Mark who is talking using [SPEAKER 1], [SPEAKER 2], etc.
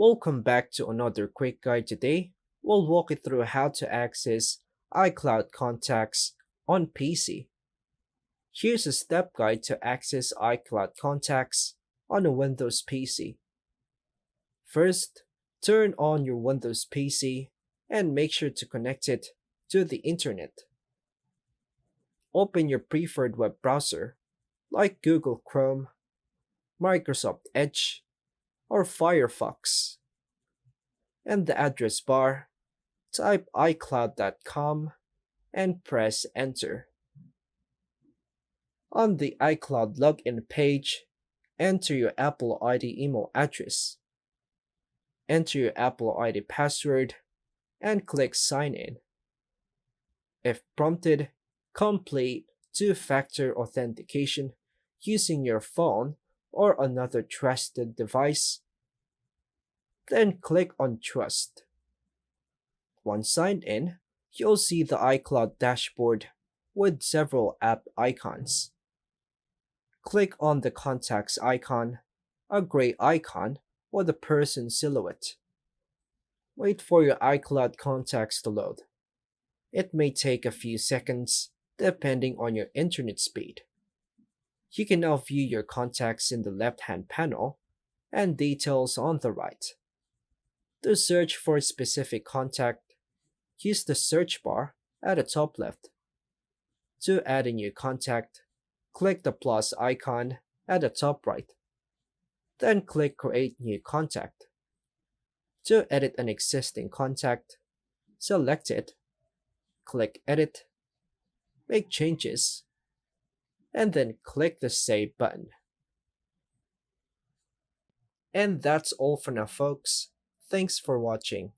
[SPEAKER 1] Welcome back to another quick guide today. We'll walk you through how to access iCloud contacts on PC. Here's a step guide to access iCloud contacts on a Windows PC. First, turn on your Windows PC and make sure to connect it to the internet. Open your preferred web browser like Google Chrome, Microsoft Edge, or Firefox. In the address bar, type iCloud.com and press enter. On the iCloud login page, enter your Apple ID email address. Enter your Apple ID password and click sign in. If prompted, complete two-factor authentication using your phone or another trusted device. Then click on Trust. Once signed in, you'll see the iCloud dashboard with several app icons. Click on the contacts icon, a gray icon with a person silhouette. Wait for your iCloud contacts to load. It may take a few seconds depending on your internet speed. You can now view your contacts in the left-hand panel and details on the right. To search for a specific contact, use the search bar at the top left. To add a new contact, click the plus icon at the top right. Then click Create New Contact. To edit an existing contact, select it, click Edit, make changes, and then click the Save button. And that's all for now, folks. Thanks for watching.